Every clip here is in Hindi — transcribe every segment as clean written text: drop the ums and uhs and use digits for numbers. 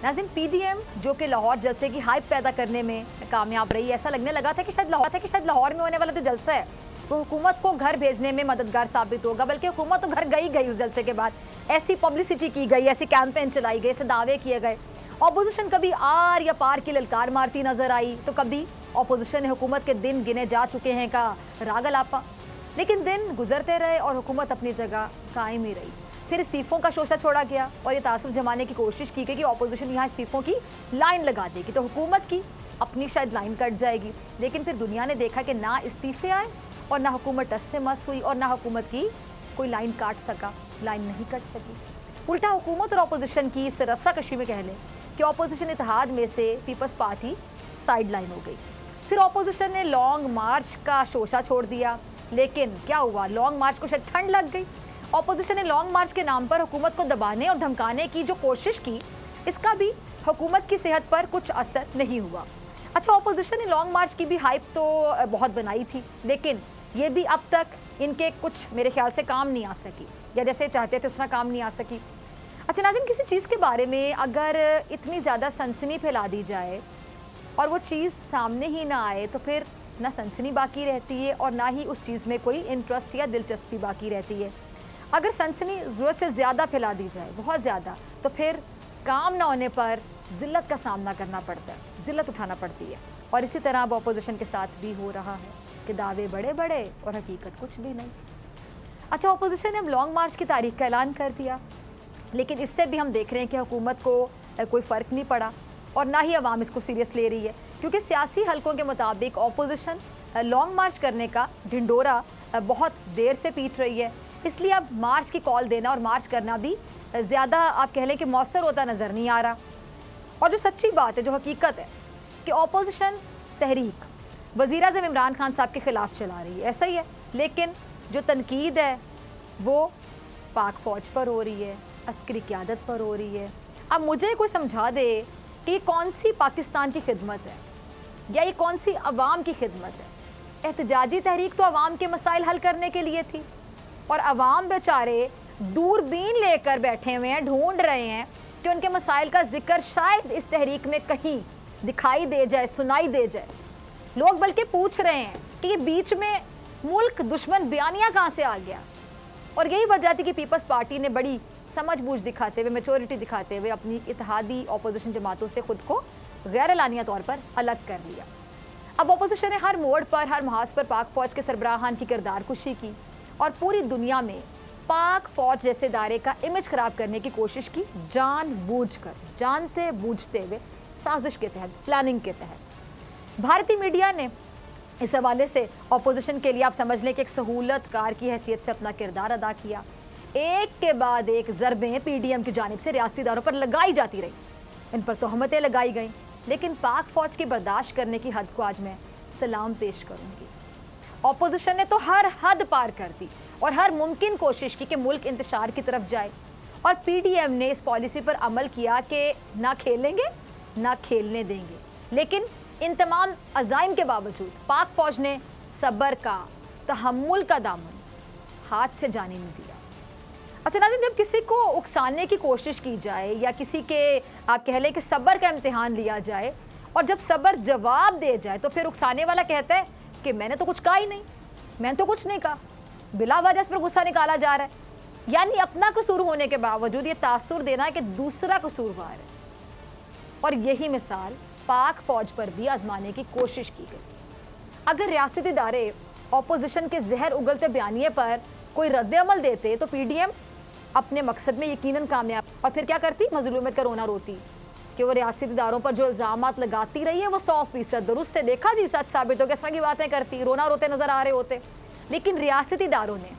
नाज़रीन, पीडीएम जो कि लाहौर जलसे की हाइप पैदा करने में कामयाब रही, ऐसा लगने लगा था कि शायद लाहौर में होने वाला जो जलसा है वो हुकूमत को घर भेजने में मददगार साबित होगा, बल्कि हुकूमत तो घर गई उस जलसे के बाद। ऐसी पब्लिसिटी की गई, ऐसी कैंपेन चलाई गई, ऐसे दावे किए गए। ऑपोजिशन कभी आर या पार की ललकार मारती नजर आई, तो कभी ऑपोजिशन ने हुकूमत के दिन गिने जा चुके हैं का राग अलापा। लेकिन दिन गुजरते रहे और हुकूमत अपनी जगह कायम ही रही। फिर इस्तीफ़ों का शोशा छोड़ा गया और ये तासुर जमाने की कोशिश की गई कि ऑपोजिशन यहाँ इस्तीफ़ों की लाइन लगा देगी तो हुकूमत की अपनी शायद लाइन कट जाएगी। लेकिन फिर दुनिया ने देखा कि ना इस्तीफ़े आए और ना हुकूमत टस से मस हुई और ना हुकूमत की कोई लाइन काट सका, लाइन नहीं कट सकी। उल्टा हुकूमत और ऑपोजिशन की इस रस्साकशी में कह लें कि ऑपोजिशन इत्तेहाद में से पीपल्स पार्टी साइड लाइन हो गई। फिर ऑपोजिशन ने लॉन्ग मार्च का शोशा छोड़ दिया, लेकिन क्या हुआ, लॉन्ग मार्च को शायद ठंड लग गई। ऑपोजिशन ने लॉन्ग मार्च के नाम पर हुकूमत को दबाने और धमकाने की जो कोशिश की, इसका भी हुकूमत की सेहत पर कुछ असर नहीं हुआ। अच्छा, ऑपोजिशन ने लॉन्ग मार्च की भी हाइप तो बहुत बनाई थी, लेकिन ये भी अब तक इनके कुछ मेरे ख्याल से काम नहीं आ सकी, या जैसे चाहते थे उस तरह काम नहीं आ सकी। अच्छा नाज़रीन, किसी चीज़ के बारे में अगर इतनी ज़्यादा सनसनी फैला दी जाए और वो चीज़ सामने ही ना आए, तो फिर ना सनसनी बाकी रहती है और ना ही उस चीज़ में कोई इंटरेस्ट या दिलचस्पी बाकी रहती है। अगर सनसनी ज़रूरत से ज़्यादा फैला दी जाए, बहुत ज़्यादा, तो फिर काम ना होने पर ज़िल्लत का सामना करना पड़ता है, ज़िल्लत उठाना पड़ती है। और इसी तरह अब ऑपोजिशन के साथ भी हो रहा है कि दावे बड़े बड़े और हकीकत कुछ भी नहीं। अच्छा, ऑपोजिशन ने अब लॉन्ग मार्च की तारीख का ऐलान कर दिया, लेकिन इससे भी हम देख रहे हैं कि हुकूमत को कोई फ़र्क नहीं पड़ा और ना ही अवाम इसको सीरियस ले रही है, क्योंकि सियासी हलकों के मुताबिक ऑपोजिशन लॉन्ग मार्च करने का ढिंडोरा बहुत देर से पीट रही है। इसलिए अब मार्च की कॉल देना और मार्च करना भी ज़्यादा आप कह लें कि मौसर होता नज़र नहीं आ रहा। और जो सच्ची बात है, जो हकीकत है कि ऑपोजिशन तहरीक वज़ीर-ए-आज़म इमरान खान साहब के ख़िलाफ़ चला रही है, ऐसा ही है, लेकिन जो तनकीद है वो पाक फ़ौज पर हो रही है, अस्करी क़यादत पर हो रही है। अब मुझे कोई समझा दे कि ये कौन सी पाकिस्तान की खिदमत है या ये कौन सी अवाम की खिदमत है। एहतजाजी तहरीक तो अवाम के मसाइल हल करने के लिए थी और अवाम बेचारे दूरबीन लेकर बैठे हुए हैं, ढूंढ रहे हैं कि उनके मसाइल का जिक्र शायद इस तहरीक में कहीं दिखाई दे जाए, सुनाई दे जाए। लोग बल्कि पूछ रहे हैं कि ये बीच में मुल्क दुश्मन बयानिया कहाँ से आ गया। और यही वजह थी कि पीपल्स पार्टी ने बड़ी समझबूझ दिखाते हुए, मैच्योरिटी दिखाते हुए अपनी इत्तेहादी ऑपोजिशन जमातों से खुद को गैर एलानिया तौर पर अलग कर लिया। अब ऑपोजिशन ने हर मोड़ पर, हर महाज पर पाक फ़ौज के सरबराहान की किरदार कुशी की और पूरी दुनिया में पाक फ़ौज जैसे दायरे का इमेज ख़राब करने की कोशिश की, जानबूझकर, जानते बूझते हुए, साजिश के तहत, प्लानिंग के तहत। भारतीय मीडिया ने इस हवाले से ऑपोजिशन के लिए आप समझ लें कि एक सहूलतकार की हैसियत से अपना किरदार अदा किया। एक के बाद एक ज़रबें पीडीएम की जानिब से रियासती इदारों पर लगाई जाती रही, इन पर तोहमतें लगाई गईं, लेकिन पाक फ़ौज की बर्दाश्त करने की हद को आज मैं सलाम पेश करूँगी। ऑपोजिशन ने तो हर हद पार कर दी और हर मुमकिन कोशिश की कि मुल्क इंतशार की तरफ जाए, और पीडीएम ने इस पॉलिसी पर अमल किया कि ना खेलेंगे ना खेलने देंगे। लेकिन इन तमाम अज़ाइम के बावजूद पाक फ़ौज ने सब्र का, तहम्मुल का दामन हाथ से जाने नहीं दिया। अच्छा नाज़रीन, जब किसी को उकसाने की कोशिश की जाए या किसी के आप कह लें कि सब्र का इम्तिहान लिया जाए और जब सब्र जवाब दे जाए, तो फिर उकसाने वाला कहता है कि मैंने तो कुछ कहा ही नहीं, मैंने तो कुछ नहीं कहा, बिला वजह इस पर गुस्सा निकाला जा रहा है। यानी अपना कसूर होने के बावजूद ये तासुर देना है कि दूसरा कसूरवार है। और यही मिसाल पाक फ़ौज पर भी आजमाने की कोशिश की गई। अगर रियासती इदारे ऑपोजिशन के जहर उगलते बयानिए पर कोई रद्द-ए-अमल देते तो पीडीएम अपने मकसद में यकीनन कामयाब, और फिर क्या करती, मजलूमियत का रोना रोती कि वो रियासती इदारों पर जो इल्ज़ामात लगाती रही है वो 100% दुरुस्त है, देखा जी सच साबित हो, किस तरह की बातें करती, रोना रोते नज़र आ रहे होते। लेकिन रियासती इदारों ने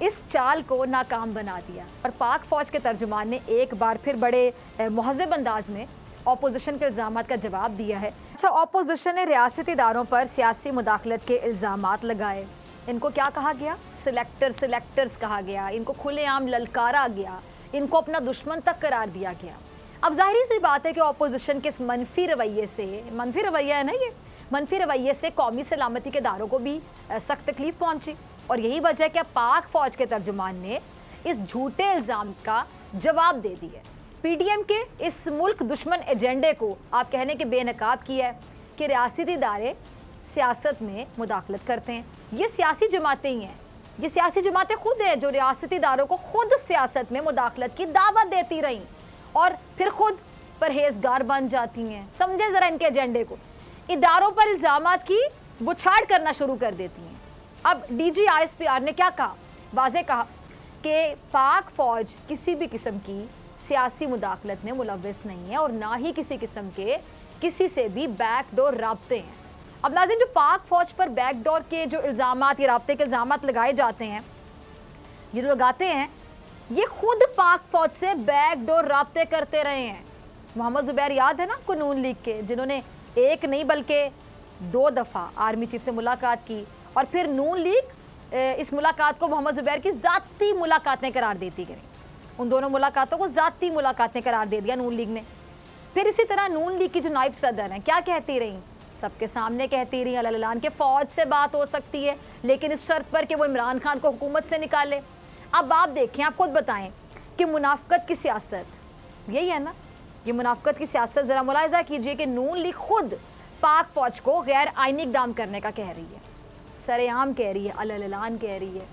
इस चाल को नाकाम बना दिया और पाक फ़ौज के तर्जुमान ने एक बार फिर बड़े महज़ब अंदाज में ऑपोजिशन के इल्ज़ामात का जवाब दिया है। अच्छा, ऑपोजिशन ने रियासती इदारों पर सियासी मुदाखलत के इल्ज़ामात लगाए। इनको क्या कहा गया, सिलेक्टर्स कहा गया, इनको खुलेआम ललकारा गया, इनको अपना दुश्मन तक करार दिया गया। अब जाहिर सी बात है कि ऑपोजिशन के इस मनफी रवैये से, मनफी रवैया है ना ये, मनफी रवैये से कौमी सलामती के इदारों को भी सख्त तकलीफ पहुँची, और यही वजह है कि पाक फ़ौज के तर्जुमान ने इस झूठे इल्ज़ाम का जवाब दे दिया पीडीएम के इस मुल्क दुश्मन एजेंडे को आप कहने के बेनकाब किया है कि रियासती इदारे सियासत में मुदाखलत करते हैं। ये सियासी जमातें ही हैं, ये सियासी जमातें खुद हैं जो रियासती इदारों को खुद सियासत में मुदाखलत की दावत देती रहीं और फिर खुद परहेजगार बन जाती हैं। समझे ज़रा इनके एजेंडे को। इदारों पर इल्ज़ामात की बुछाड़ करना शुरू कर देती हैं। अब डीजी आईएसपीआर ने क्या कहा? वाज़े कहा कि पाक फ़ौज किसी भी किस्म की सियासी मुदाखलत में मुलव्वस नहीं है और ना ही किसी किस्म के किसी से भी बैकडोर राब्ते हैं। अब नाज़रीन, जो पाक फ़ौज पर बैकडोर के जो इल्ज़ामात, ये राब्ते के इल्ज़ामात लगाए जाते हैं, ये जो लगाते हैं, ये खुद पाक फ़ौज से बैकडोर राब्ते करते रहे हैं। मोहम्मद ज़ुबैर याद है ना आपको, नून लीग के, जिन्होंने एक नहीं बल्कि 2 दफ़ा आर्मी चीफ से मुलाकात की और फिर नून लीग इस मुलाकात को मोहम्मद ज़ुबैर की ज़ाती मुलाकातें करार देती गई। उन दोनों मुलाकातों को ज़ाती मुलाकातें करार दे दिया नून लीग ने। फिर इसी तरह नून लीग की जो नायब सदर हैं क्या कहती रहीं? सबके सामने कहती रही अल-ऐलान के फ़ौज से बात हो सकती है लेकिन इस शर्त पर कि वो इमरान खान को हुकूमत से निकाले। अब आप देखें, आप खुद बताएं कि मुनाफ़क़त की सियासत यही है ना? ये मुनाफ़क़त की सियासत ज़रा मुलाहिज़ा कीजिए कि नून लीग खुद पाक फ़ौज को गैर आइनी इक़दाम करने का कह रही है, सरेआम कह रही है, अल-ऐलान कह रही है।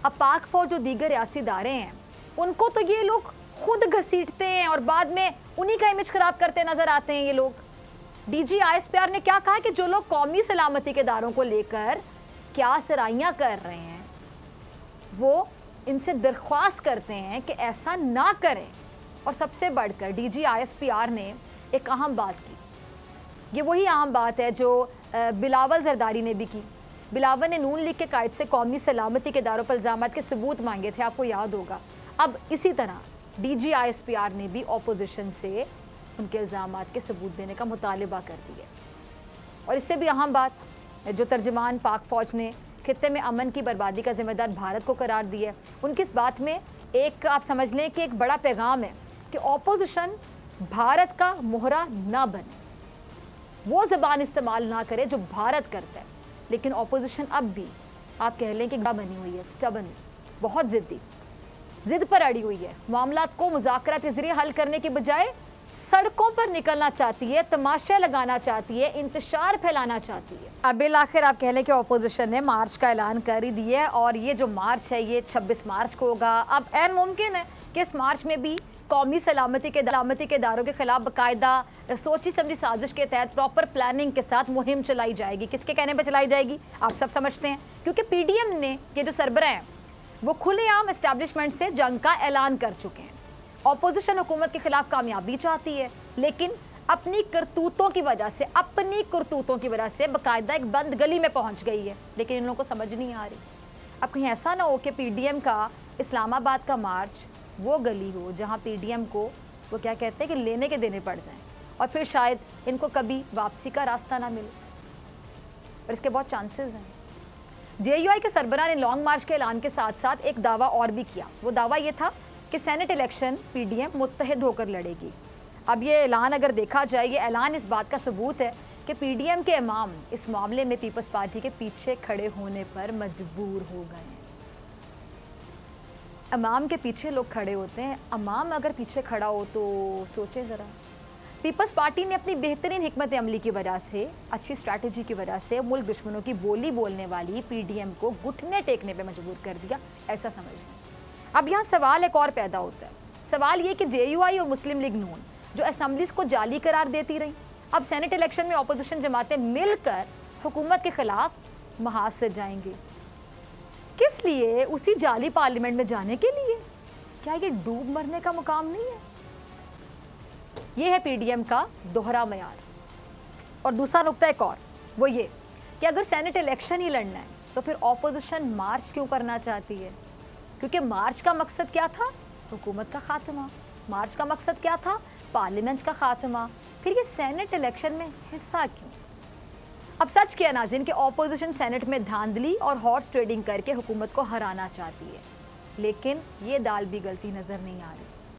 अब पाक फ़ौज और दीगर रियासती इदारे हैं, उनको तो ये लोग खुद घसीटते हैं और बाद में उन्हीं का इमेज ख़राब करते नज़र आते हैं ये लोग। डीजी आईएसपीआर ने क्या कहा कि जो लोग कौमी सलामती के इदारों को लेकर क्या सराहियाँ कर रहे हैं, वो इनसे दरख्वास्त करते हैं कि ऐसा ना करें। और सबसे बढ़कर डीजी आईएसपीआर ने एक अहम बात की, ये वही अहम बात है जो बिलावल जरदारी ने भी की। बिलावल ने नून लीग के कायद से कौमी सलामती के इदारों पर इल्ज़ामात के सबूत मांगे थे, आपको याद होगा। अब इसी तरह डीजी आईएसपीआर ने भी अपोजिशन से उनके इल्ज़ामात के सबूत देने का मुतालिबा कर दिया। और इससे भी अहम बात, जो तर्जुमान पाक फ़ौज ने खित्ते में अमन की बर्बादी का जिम्मेदार भारत को करार दिया है, उनकी इस बात में एक आप समझ लें कि एक बड़ा पैगाम है कि अपोजिशन भारत का मोहरा ना बने, वो ज़बान इस्तेमाल ना करे जो भारत करता है। लेकिन अपोजिशन अब भी आप कह लें कि बनी हुई है, स्टबन, बहुत ज़िद्दी, ज़िद पर अड़ी हुई है। मामलात को मुज़ाकरात के ज़रिए हल करने के बजाय सड़कों पर निकलना चाहती है, तमाशे लगाना चाहती है, इंतशार फैलाना चाहती है। अब बिल आखिर आप कह लें कि अपोजिशन ने मार्च का ऐलान कर ही दिया है और ये जो मार्च है ये 26 मार्च को होगा। अब ऐन मुमकिन है कि इस मार्च में भी कौमी सलामती के इदारों के खिलाफ बाकायदा सोची समझी साजिश के तहत प्रॉपर प्लानिंग के साथ मुहिम चलाई जाएगी। किसके कहने पर चलाई जाएगी आप सब समझते हैं, क्योंकि पीडीएम ने ये जो सरबराह हैं वो खुलेआम एस्टैब्लिशमेंट से जंग का ऐलान कर चुके हैं। ऑपोजिशन हुकूमत के खिलाफ कामयाबी चाहती है लेकिन अपनी करतूतों की वजह से बाकायदा एक बंद गली में पहुंच गई है, लेकिन इन लोगों को समझ नहीं आ रही। अब कहीं ऐसा ना हो कि पीडीएम का इस्लामाबाद का मार्च वो गली हो जहां पीडीएम को वो क्या कहते हैं कि लेने के देने पड़ जाएं और फिर शायद इनको कभी वापसी का रास्ता ना मिले, और इसके बहुत चांसेस हैं। जेयूआई के सरबराह ने लॉन्ग मार्च के ऐलान के साथ साथ एक दावा और भी किया। वो दावा ये था कि सेनेट इलेक्शन पीडीएम मुत्तहिद होकर लड़ेगी। अब ये ऐलान अगर देखा जाए, ये ऐलान इस बात का सबूत है कि पीडीएम के इमाम इस मामले में पीपल्स पार्टी के पीछे खड़े होने पर मजबूर हो गए हैं। इमाम के पीछे लोग खड़े होते हैं, इमाम अगर पीछे खड़ा हो तो सोचें ज़रा। पीपल्स पार्टी ने अपनी बेहतरीन हिकमत अमली की वजह से, अच्छी स्ट्रैटेजी की वजह से मुल्क दुश्मनों की बोली बोलने वाली पीडीएम को घुटने टेकने पे मजबूर कर दिया, ऐसा समझ लें। अब यहाँ सवाल एक और पैदा होता है। सवाल ये कि जेयूआई और मुस्लिम लीग नून जो असम्बलीज को जाली करार देती रही, अब सेनेट इलेक्शन में अपोजिशन जमातें मिलकर हुकूमत के खिलाफ महाज से जाएंगे। किस लिए? उसी जाली पार्लियामेंट में जाने के लिए? क्या ये डूब मरने का मुकाम नहीं है? ये है पीडीएम का दोहरा मयार। और दूसरा नुक्ता एक और, वो ये कि अगर सेनेट इलेक्शन ही लड़ना है तो फिर ऑपोजिशन मार्च क्यों करना चाहती है? क्योंकि मार्च का मकसद क्या था? हुकूमत का खात्मा। मार्च का मकसद क्या था? पार्लियामेंट का खात्मा। फिर ये सेनेट इलेक्शन में हिस्सा क्यों? अब सच क्या नाज़रीन कि ऑपोजिशन सेनेट में धांधली और हॉर्स ट्रेडिंग करके हुकूमत को हराना चाहती है, लेकिन ये दाल भी गलती नज़र नहीं आ रही।